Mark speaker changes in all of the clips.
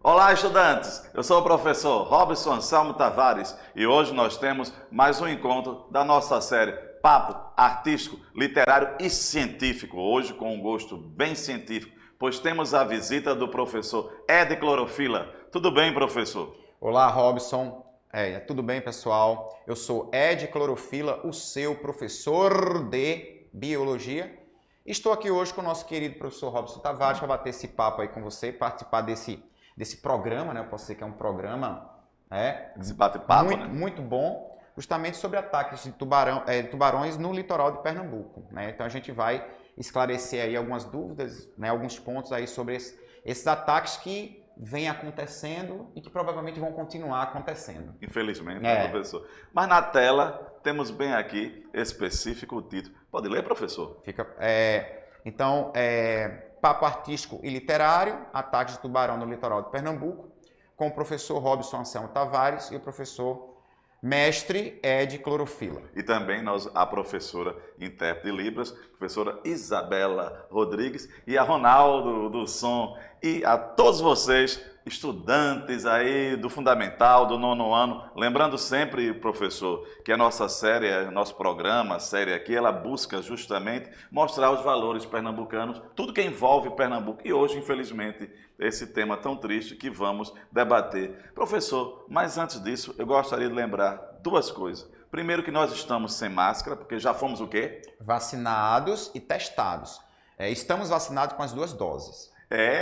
Speaker 1: Olá, estudantes! Eu sou o professor Robson Anselmo Tavares e hoje nós temos mais um encontro da nossa série Papo Artístico, Literário e Científico. Hoje com um gosto bem científico, pois temos a visita do professor Ed Clorofila. Tudo bem, professor?
Speaker 2: Olá, Robson. Tudo bem, pessoal? Eu sou Ed Clorofila, o seu professor de Biologia. Estou aqui hoje com o nosso querido professor Robson Tavares para bater esse papo aí com você, participar desse programa, né? Eu posso dizer que é um programa
Speaker 1: Esse bate-papo, né?
Speaker 2: muito bom, justamente sobre ataques de tubarões no litoral de Pernambuco, né? Então a gente vai esclarecer aí algumas dúvidas, né? Alguns pontos aí sobre esses ataques que vêm acontecendo e que provavelmente vão continuar acontecendo.
Speaker 1: Infelizmente, né, professor? Mas na tela temos bem aqui específico o título. Pode ler, professor?
Speaker 2: Então, Papo Artístico e Literário, Ataques de Tubarão no Litoral de Pernambuco, com o professor Robson Anselmo Tavares e o professor Mestre Ed Clorofila.
Speaker 1: E também a professora intérprete de Libras, professora Isabela Rodrigues, e a Ronaldo do Som, e a todos vocês, estudantes aí do Fundamental, do 9º ano. Lembrando sempre, professor, que a nossa série, nosso programa, a série aqui, ela busca justamente mostrar os valores pernambucanos, tudo que envolve Pernambuco. E hoje, infelizmente, esse tema tão triste que vamos debater. Professor, mas antes disso, eu gostaria de lembrar duas coisas. Primeiro, que nós estamos sem máscara, porque já fomos o quê?
Speaker 2: Vacinados e testados. Estamos vacinados com as 2 doses.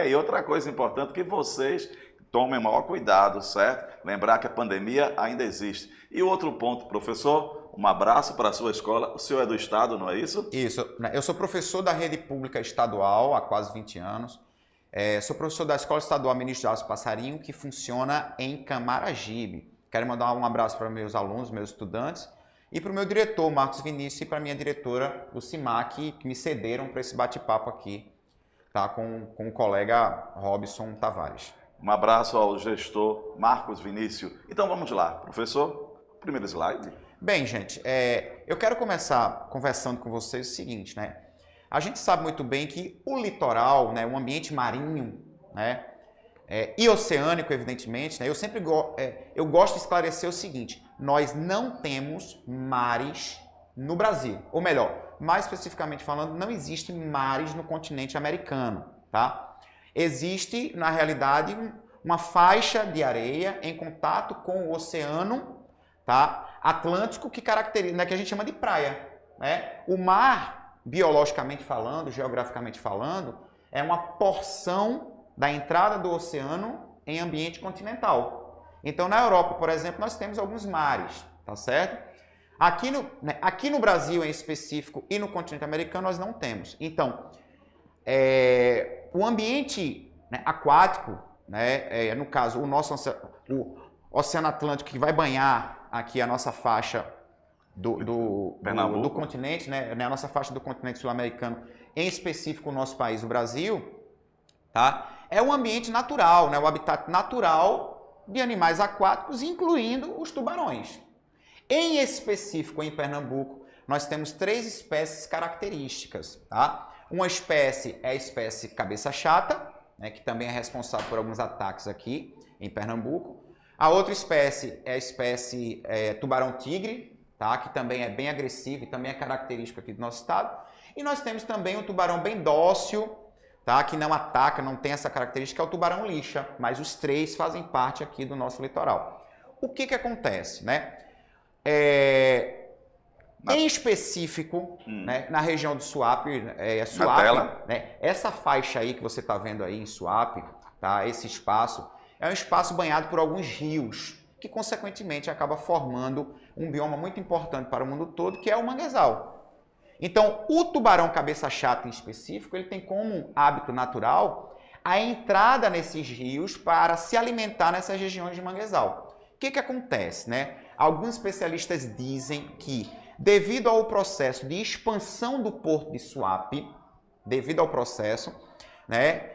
Speaker 1: E outra coisa importante, que vocês tomem maior cuidado, certo? Lembrar que a pandemia ainda existe. E outro ponto, professor, um abraço para a sua escola. O senhor é do estado, não é isso?
Speaker 2: Isso. Eu sou professor da rede pública estadual há quase 20 anos. Sou professor da Escola Estadual Ministro Alves Passarinho, que funciona em Camaragibe. Quero mandar um abraço para meus alunos, meus estudantes, e para o meu diretor, Marcos Vinícius, e para a minha diretora, Lucimar, que me cederam para esse bate-papo aqui, tá, com o colega Robson Tavares.
Speaker 1: Um abraço ao gestor Marcos Vinícius. Então vamos lá, professor, primeiro slide.
Speaker 2: Bem, gente, eu quero começar conversando com vocês o seguinte, né? A gente sabe muito bem que o litoral, né, o ambiente marinho, né, e oceânico, evidentemente, né, eu gosto de esclarecer o seguinte: nós não temos mares no Brasil, ou melhor, mais especificamente falando, não existe mares no continente americano, tá? Existe, na realidade, uma faixa de areia em contato com o oceano, tá, Atlântico, que caracteriza, né, que a gente chama de praia, né? O mar, biologicamente falando, geograficamente falando, é uma porção da entrada do oceano em ambiente continental. Então, na Europa, por exemplo, nós temos alguns mares, tá certo? Aqui no Brasil, em específico, e no continente americano, nós não temos. Então, o ambiente, né, aquático, né, no caso, o Oceano Atlântico, que vai banhar aqui a nossa faixa do continente, né, a nossa faixa do continente sul-americano, em específico o nosso país, o Brasil, tá? É um ambiente natural, né, o habitat natural de animais aquáticos, incluindo os tubarões. Em específico, em Pernambuco, nós temos 3 espécies características, tá? Uma espécie é a espécie cabeça chata, né, que também é responsável por alguns ataques aqui em Pernambuco. A outra espécie é a espécie tubarão-tigre, tá? Que também é bem agressivo e também é característico aqui do nosso estado. E nós temos também um tubarão bem dócil, tá? Que não ataca, não tem essa característica, é o tubarão-lixa, mas os 3 fazem parte aqui do nosso litoral. O que acontece, né? Em específico, né, na região do Suape, né, essa faixa aí que você está vendo aí em Suape, tá, esse espaço, é um espaço banhado por alguns rios, que consequentemente acaba formando um bioma muito importante para o mundo todo, que é o manguezal. Então, o tubarão cabeça chata em específico, ele tem como hábito natural a entrada nesses rios para se alimentar nessas regiões de manguezal. O que acontece, né? Alguns especialistas dizem que, devido ao processo de expansão do porto de Suape, né,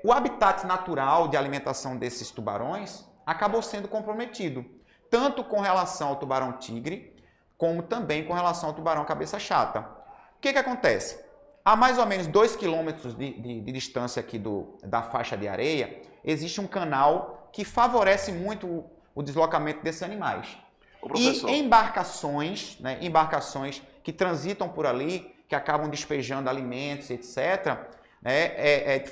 Speaker 2: o habitat natural de alimentação desses tubarões acabou sendo comprometido, tanto com relação ao tubarão-tigre, como também com relação ao tubarão cabeça chata. O que acontece? a mais ou menos 2 quilômetros de distância aqui da faixa de areia, existe um canal que favorece muito o deslocamento desses animais. E embarcações, né, embarcações que transitam por ali, que acabam despejando alimentos, etc.,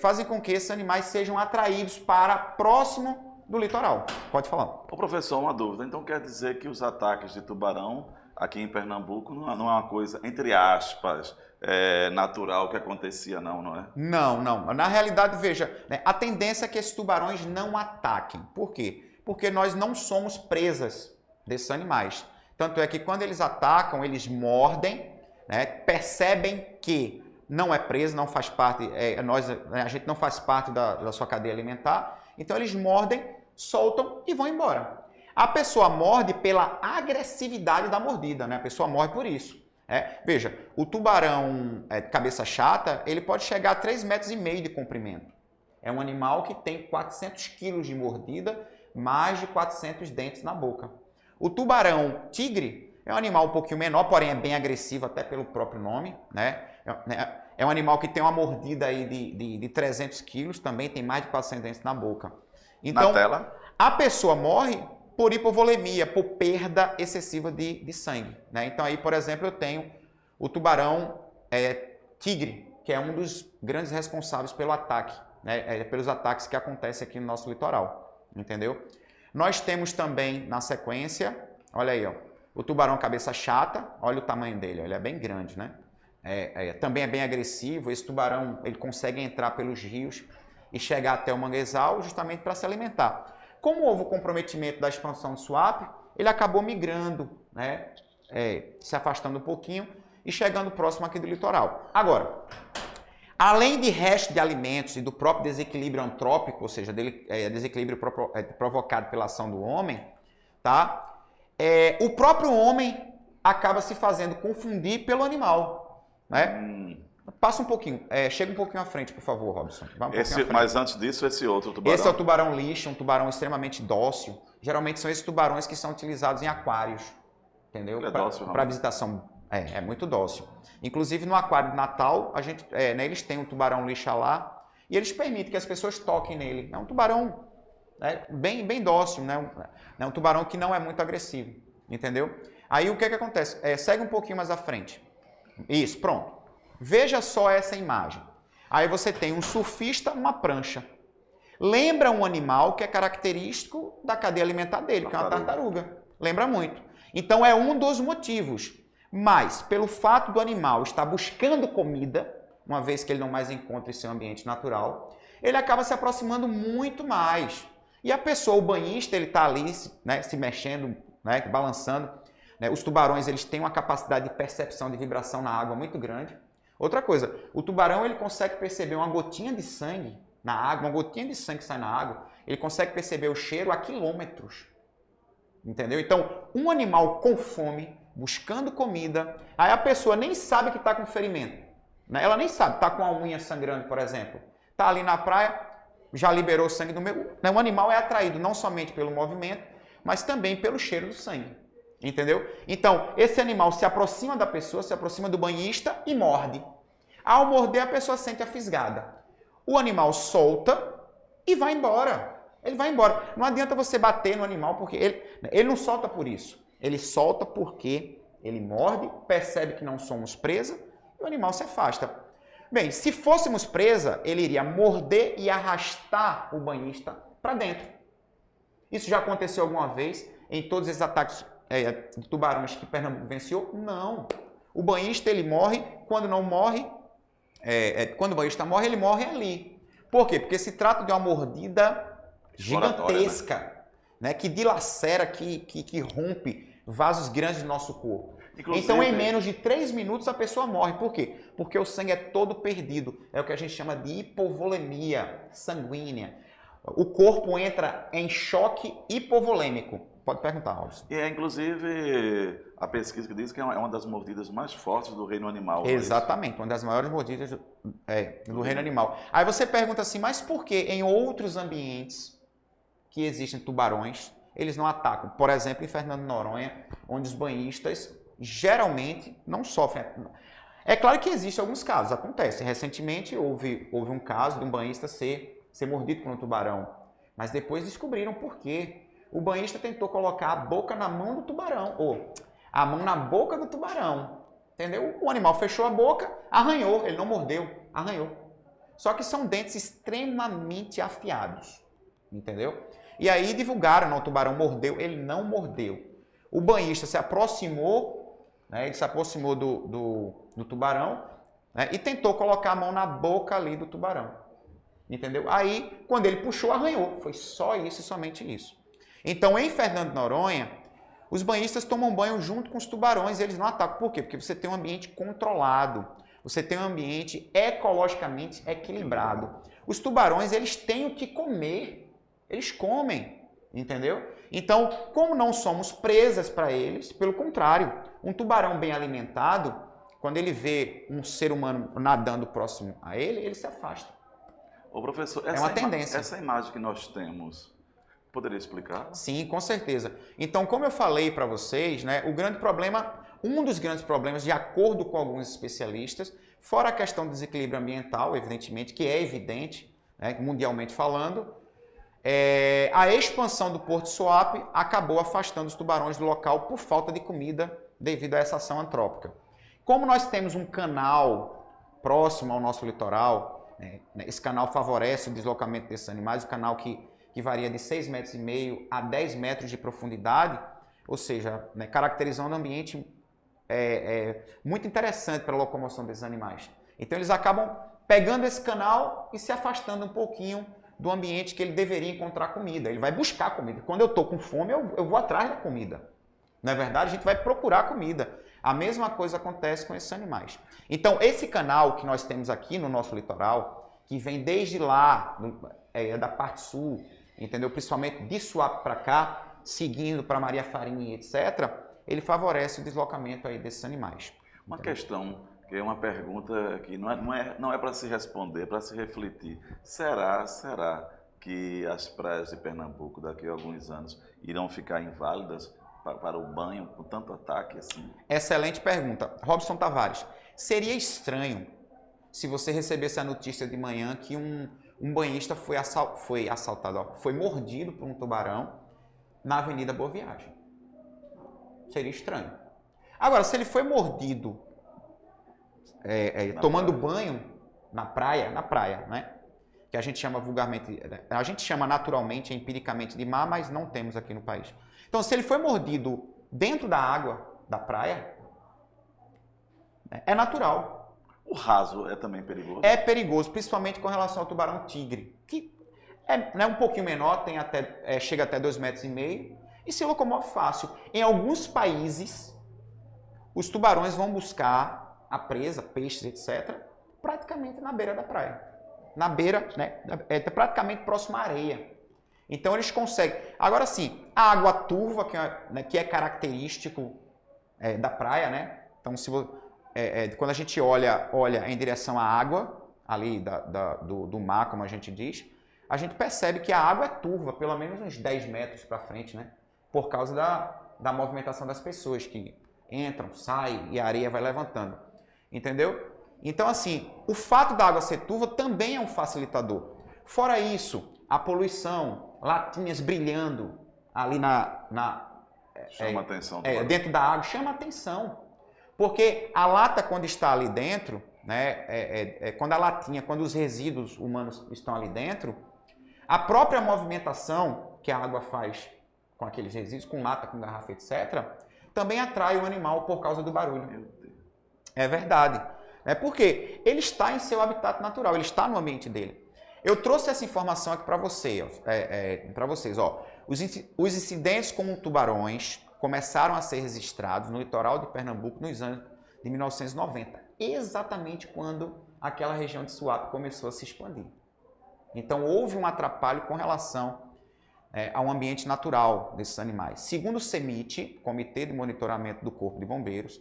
Speaker 2: fazem com que esses animais sejam atraídos para próximo do litoral. Pode falar.
Speaker 1: Ô professor, uma dúvida. Então quer dizer que os ataques de tubarão aqui em Pernambuco não é uma coisa, entre aspas, natural que acontecia, não é?
Speaker 2: Não. Na realidade, veja, né, a tendência é que esses tubarões não ataquem. Por quê? Porque nós não somos presas desses animais. Tanto é que quando eles atacam, eles mordem, né, percebem que não é presa, não faz parte, a gente não faz parte da sua cadeia alimentar, então eles mordem, soltam e vão embora. A pessoa morde pela agressividade da mordida, né? A pessoa morde por isso. Veja, o tubarão cabeça chata, ele pode chegar a 3,5 metros de comprimento. É um animal que tem 400 quilos de mordida, mais de 400 dentes na boca. O tubarão tigre é um animal um pouquinho menor, porém é bem agressivo até pelo próprio nome, né? É um animal que tem uma mordida aí de 300 quilos, também tem mais de 400 dentes na boca. Então,
Speaker 1: na tela?
Speaker 2: A pessoa morre por hipovolemia, por perda excessiva de sangue, né? Então aí, por exemplo, eu tenho o tubarão tigre, que é um dos grandes responsáveis pelo ataque, né? Pelos ataques que acontecem aqui no nosso litoral, entendeu? Nós temos também, na sequência, olha aí, ó, o tubarão cabeça chata, olha o tamanho dele, ele é bem grande, né? Também é bem agressivo, esse tubarão ele consegue entrar pelos rios e chegar até o manguezal justamente para se alimentar. Como houve o comprometimento da expansão do Suape, ele acabou migrando, né? Se afastando um pouquinho e chegando próximo aqui do litoral. Agora, além de resto de alimentos e do próprio desequilíbrio antrópico, ou seja, desequilíbrio provocado pela ação do homem, tá? O próprio homem acaba se fazendo confundir pelo animal, né? Passa um pouquinho, chega um pouquinho à frente, por favor, Robson.
Speaker 1: Mas antes disso, esse outro tubarão?
Speaker 2: Esse é o tubarão lixa, um tubarão extremamente dócil. Geralmente são esses tubarões que são utilizados em aquários, entendeu?
Speaker 1: Ele é dócil,
Speaker 2: para visitação. É muito dócil. Inclusive no aquário de Natal, né, eles têm um tubarão lixa lá e eles permitem que as pessoas toquem nele. É um tubarão bem dócil, né? É um tubarão que não é muito agressivo, entendeu? Aí o que acontece? Segue um pouquinho mais à frente. Isso, pronto. Veja só essa imagem. Aí você tem um surfista, uma prancha. Lembra um animal que é característico da cadeia alimentar dele, que é uma tartaruga. Lembra muito. Então é um dos motivos. Mas, pelo fato do animal estar buscando comida, uma vez que ele não mais encontra em seu ambiente natural, ele acaba se aproximando muito mais. E a pessoa, o banhista, ele está ali, né, se mexendo, né, balançando. Né? Os tubarões eles têm uma capacidade de percepção de vibração na água muito grande. Outra coisa, o tubarão ele consegue perceber uma gotinha de sangue na água, uma gotinha de sangue que sai na água, ele consegue perceber o cheiro a quilômetros. Entendeu? Então, um animal com fome, buscando comida, aí a pessoa nem sabe que está com ferimento. Né? Ela nem sabe, está com a unha sangrando, por exemplo. Está ali na praia, já liberou sangue do meio. O animal é atraído não somente pelo movimento, mas também pelo cheiro do sangue. Entendeu? Então, esse animal se aproxima da pessoa, se aproxima do banhista e morde. Ao morder, a pessoa sente a fisgada. O animal solta e vai embora. Ele vai embora. Não adianta você bater no animal, porque ele não solta por isso. Ele solta porque ele morde, percebe que não somos presa e o animal se afasta. Bem, se fôssemos presa, ele iria morder e arrastar o banhista para dentro. Isso já aconteceu alguma vez em todos esses ataques de tubarões que Pernambuco venceu? Não. O banhista ele morre, quando não morre, quando o banhista morre, ele morre ali. Por quê? Porque se trata de uma mordida gigantesca, né? Que dilacera, que rompe vasos grandes do nosso corpo. Inclusive, então, em menos de 3 minutos, a pessoa morre. Por quê? Porque o sangue é todo perdido. É o que a gente chama de hipovolemia sanguínea. O corpo entra em choque hipovolêmico. Pode perguntar, Robson.
Speaker 1: E inclusive, a pesquisa que diz que é uma das mordidas mais fortes do reino animal.
Speaker 2: Exatamente, uma das maiores mordidas do reino animal. Aí você pergunta assim, mas por que em outros ambientes que existem tubarões, eles não atacam? Por exemplo, em Fernando de Noronha, onde os banhistas geralmente não sofrem. É claro que existem alguns casos, acontece. Recentemente houve um caso de um banhista ser mordido por um tubarão, mas depois descobriram por quê. O banhista tentou colocar a boca na mão do tubarão, ou a mão na boca do tubarão, entendeu? O animal fechou a boca, arranhou, ele não mordeu, arranhou. Só que são dentes extremamente afiados, entendeu? E aí divulgaram, não, o tubarão mordeu, ele não mordeu. O banhista se aproximou, né, ele se aproximou do tubarão, né, e tentou colocar a mão na boca ali do tubarão, entendeu? Aí, quando ele puxou, arranhou. Foi só isso e somente isso. Então, em Fernando de Noronha, os banhistas tomam banho junto com os tubarões, eles não atacam. Por quê? Porque você tem um ambiente controlado, você tem um ambiente ecologicamente equilibrado. Os tubarões, eles têm o que comer, eles comem, entendeu? Então, como não somos presas para eles, pelo contrário, um tubarão bem alimentado, quando ele vê um ser humano nadando próximo a ele, ele se afasta.
Speaker 1: Ô, professor,
Speaker 2: É uma tendência.
Speaker 1: Essa imagem que nós temos, poderia explicar?
Speaker 2: Sim, com certeza. Então, como eu falei para vocês, né, um dos grandes problemas, de acordo com alguns especialistas, fora a questão do desequilíbrio ambiental, evidentemente, que é evidente, né, mundialmente falando, a expansão do Porto Suape acabou afastando os tubarões do local por falta de comida devido a essa ação antrópica. Como nós temos um canal próximo ao nosso litoral, esse canal favorece o deslocamento desses animais, o canal que varia de 6,5 metros a 10 metros de profundidade, ou seja, né, caracterizando um ambiente muito interessante para a locomoção desses animais. Então eles acabam pegando esse canal e se afastando um pouquinho do ambiente que ele deveria encontrar comida. Ele vai buscar comida. Quando eu estou com fome, eu vou atrás da comida. Não é verdade? A gente vai procurar comida. A mesma coisa acontece com esses animais. Então, esse canal que nós temos aqui no nosso litoral, que vem desde lá, da parte sul, entendeu? Principalmente de Suape para cá, seguindo para Maria Farinha, etc., ele favorece o deslocamento aí desses animais.
Speaker 1: Uma questão, que é uma pergunta que não é para se responder, é para se refletir. Será que as praias de Pernambuco, daqui a alguns anos, irão ficar inválidas para o banho, com tanto ataque assim?
Speaker 2: Excelente pergunta. Robson Tavares, seria estranho se você recebesse a notícia de manhã que um banhista foi mordido por um tubarão na Avenida Boa Viagem. Seria estranho. Agora, se ele foi mordido tomando banho na praia, né? Que a gente chama vulgarmente, a gente chama naturalmente, empiricamente de mar, mas não temos aqui no país. Então, se ele foi mordido dentro da água da praia, é natural.
Speaker 1: O raso é também perigoso?
Speaker 2: É perigoso, principalmente com relação ao tubarão-tigre, que é um pouquinho menor, chega até 2,5 metros e se locomove fácil. Em alguns países, os tubarões vão buscar a presa, peixes, etc., praticamente na beira da praia. Na beira, né, praticamente próximo à areia. Então eles conseguem. Agora sim, a água turva, que é característico da praia, né? Então, quando a gente olha em direção à água, ali do mar, como a gente diz, a gente percebe que a água é turva, pelo menos uns 10 metros para frente, né? Por causa da movimentação das pessoas que entram, saem e a areia vai levantando. Entendeu? Então, assim, o fato da água ser turva também é um facilitador. Fora isso, a poluição, latinhas brilhando ali
Speaker 1: chama atenção.
Speaker 2: Dentro da água, chama atenção. Porque a lata, quando está ali dentro, né, quando os resíduos humanos estão ali dentro, a própria movimentação que a água faz com aqueles resíduos, com lata, com garrafa, etc., também atrai o animal por causa do barulho.
Speaker 1: Meu Deus.
Speaker 2: É verdade. Porque ele está em seu habitat natural, ele está no ambiente dele. Eu trouxe essa informação aqui para vocês. Os incidentes com tubarões começaram a ser registrados no litoral de Pernambuco nos anos de 1990, exatamente quando aquela região de Suape começou a se expandir. Então houve um atrapalho com relação ao ambiente natural desses animais. Segundo o CEMIT, Comitê de Monitoramento do Corpo de Bombeiros,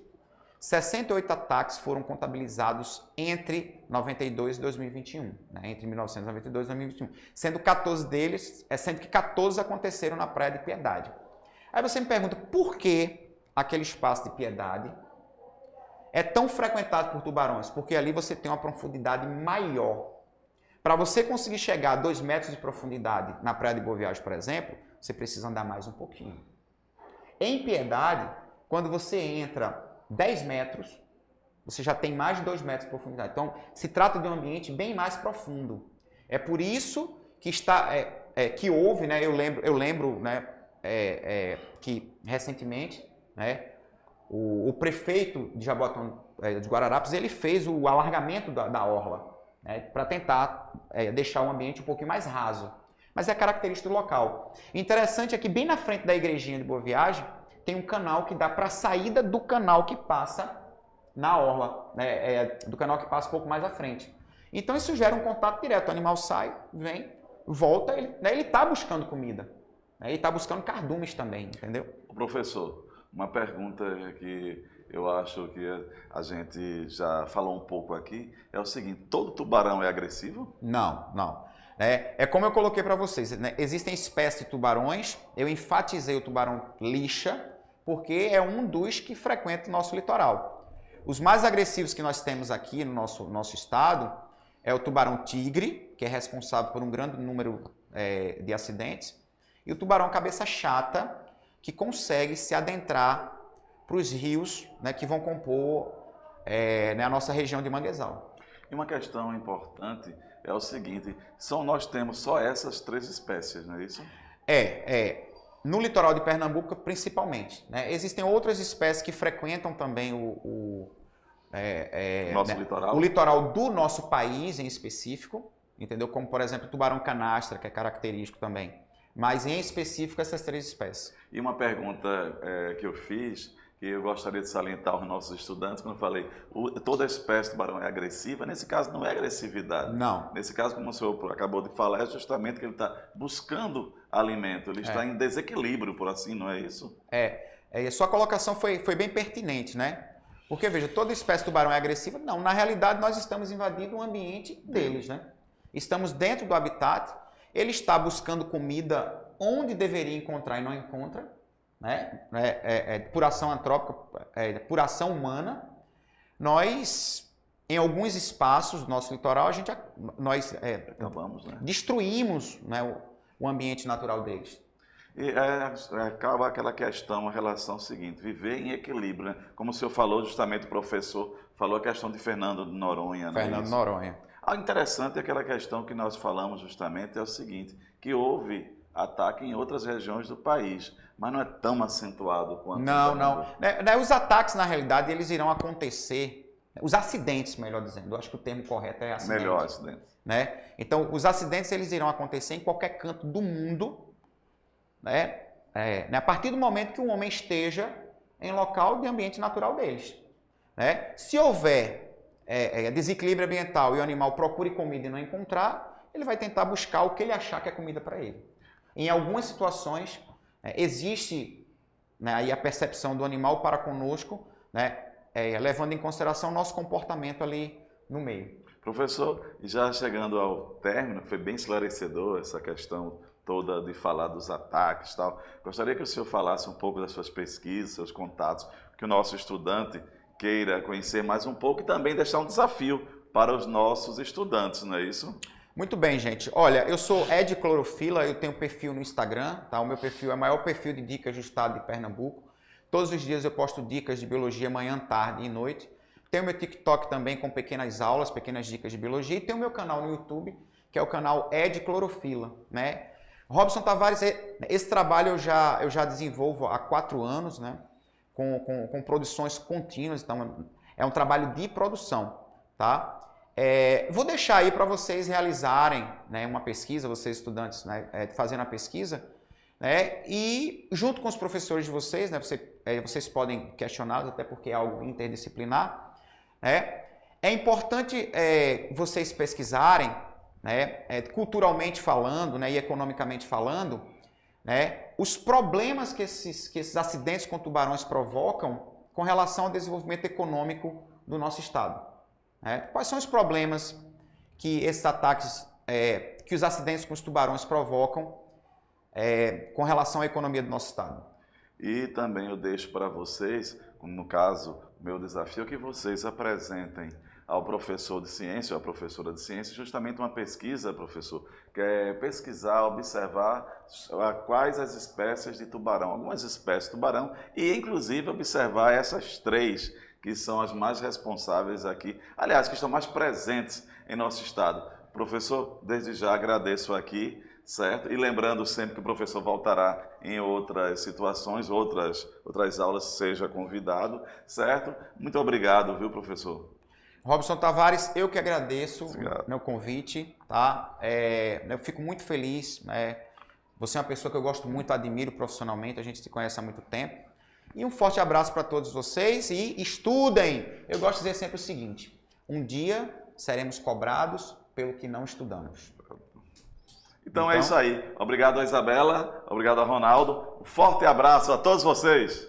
Speaker 2: 68 ataques foram contabilizados entre 92 e 2021, né? Entre 1992 e 2021, sendo que 14 aconteceram na Praia de Piedade. Aí você me pergunta, por que aquele espaço de Piedade é tão frequentado por tubarões? Porque ali você tem uma profundidade maior. Para você conseguir chegar a 2 metros de profundidade na Praia de Boa Viagem, por exemplo, você precisa andar mais um pouquinho. Em Piedade, quando você entra 10 metros, você já tem mais de 2 metros de profundidade. Então, se trata de um ambiente bem mais profundo. É por isso que que houve, né? Eu lembro, né? Que recentemente, né? O prefeito de Jaboatão de Guararapes, ele fez o alargamento da orla, né? Para tentar deixar o ambiente um pouquinho mais raso. Mas é característica do local. Interessante é que bem na frente da igrejinha de Boa Viagem tem um canal que dá para a saída do canal que passa na orla, né? Do canal que passa um pouco mais à frente. Então isso gera um contato direto. O animal sai, vem, volta, ele está buscando comida. Né? Ele está buscando cardumes também, entendeu?
Speaker 1: Professor, uma pergunta que eu acho que a gente já falou um pouco aqui é o seguinte: todo tubarão é agressivo?
Speaker 2: Não, não. É como eu coloquei para vocês, né? Existem espécies de tubarões, eu enfatizei o tubarão lixa, porque é um dos que frequenta o nosso litoral. Os mais agressivos que nós temos aqui no nosso estado é o tubarão tigre, que é responsável por um grande número de acidentes, e o tubarão cabeça chata, que consegue se adentrar para os rios, né, que vão compor a nossa região de manguezal.
Speaker 1: E uma questão importante é o seguinte: nós temos só essas 3 espécies, não é isso?
Speaker 2: No litoral de Pernambuco, principalmente. Né? Existem outras espécies que frequentam também
Speaker 1: Nosso litoral?
Speaker 2: O litoral do nosso país em específico, entendeu? Como, por exemplo, o tubarão canastra, que é característico também. Mas, em específico, essas 3 espécies.
Speaker 1: E uma pergunta que eu fiz, que eu gostaria de salientar aos nossos estudantes, quando eu falei, toda espécie de tubarão é agressiva, nesse caso não é agressividade.
Speaker 2: Não.
Speaker 1: Nesse caso, como o senhor acabou de falar, é justamente que ele está buscando alimento, ele está em desequilíbrio, por assim, não é isso?
Speaker 2: A sua colocação foi bem pertinente, né? Porque, veja, toda espécie de tubarão é agressiva? Não, na realidade nós estamos invadindo o ambiente deles, né? Estamos dentro do habitat, ele está buscando comida onde deveria encontrar e não encontra, né? Por ação antrópica, por ação humana. Nós, em alguns espaços do nosso litoral, nós destruímos, né, o ambiente natural deles.
Speaker 1: E acaba aquela questão, a relação seguinte: viver em equilíbrio, né? Como o senhor falou, justamente o professor falou a questão de Fernando de Noronha.
Speaker 2: Fernando de Noronha.
Speaker 1: Interessante aquela questão que nós falamos justamente é o seguinte, que houve ataque em outras regiões do país, mas não é tão acentuado quanto...
Speaker 2: Não. Os ataques, na realidade, eles irão acontecer, os acidentes, melhor dizendo, eu acho que o termo correto é acidente.
Speaker 1: Melhor acidente.
Speaker 2: Né? Então, os acidentes eles irão acontecer em qualquer canto do mundo, né? A partir do momento que um homem esteja em local de ambiente natural deles. Né? Se houver desequilíbrio ambiental e o animal procure comida e não encontrar, ele vai tentar buscar o que ele achar que é comida para ele. Em algumas situações, existe, né, aí a percepção do animal para conosco, né, levando em consideração o nosso comportamento ali no meio.
Speaker 1: Professor, já chegando ao término, foi bem esclarecedor essa questão toda de falar dos ataques e tal. Gostaria que o senhor falasse um pouco das suas pesquisas, seus contatos, que o nosso estudante queira conhecer mais um pouco e também deixar um desafio para os nossos estudantes, não é isso?
Speaker 2: Muito bem, gente. Olha, eu sou Ed Clorofila, eu tenho perfil no Instagram, tá? O meu perfil é o maior perfil de dicas do estado de Pernambuco. Todos os dias eu posto dicas de biologia manhã, tarde e noite. Tenho meu TikTok também com pequenas aulas, pequenas dicas de biologia. E tenho o meu canal no YouTube, que é o canal Ed Clorofila, né? Robson Tavares, esse trabalho eu já desenvolvo há 4 anos, né? Com produções contínuas, então é um trabalho de produção, tá? Vou deixar aí para vocês realizarem, né, uma pesquisa, vocês estudantes, né, fazendo a pesquisa, né, e junto com os professores de vocês, né, vocês podem questioná-los, até porque é algo interdisciplinar, né. É importante vocês pesquisarem, né, culturalmente falando, né, e economicamente falando, né, os problemas que esses acidentes com tubarões provocam com relação ao desenvolvimento econômico do nosso estado. Quais são os problemas que esses ataques, que os acidentes com os tubarões provocam com relação à economia do nosso estado?
Speaker 1: E também eu deixo para vocês, como no caso meu desafio é que vocês apresentem ao professor de ciência ou à professora de ciência justamente uma pesquisa, professor, que é pesquisar, observar quais as espécies de tubarão, algumas espécies de tubarão, e inclusive observar essas 3 que são as mais responsáveis aqui, aliás, que estão mais presentes em nosso estado. Professor, desde já agradeço aqui, certo? E lembrando sempre que o professor voltará em outras situações, outras aulas, seja convidado, certo? Muito obrigado, viu, professor?
Speaker 2: Robson Tavares, eu que agradeço
Speaker 1: Obrigado.
Speaker 2: o meu convite, tá? Eu fico muito feliz, você é uma pessoa que eu gosto muito, admiro profissionalmente, a gente se conhece há muito tempo. E um forte abraço para todos vocês e estudem! Eu gosto de dizer sempre o seguinte, um dia seremos cobrados pelo que não estudamos.
Speaker 1: Então é isso aí. Obrigado a Isabela, obrigado a Ronaldo. Um forte abraço a todos vocês.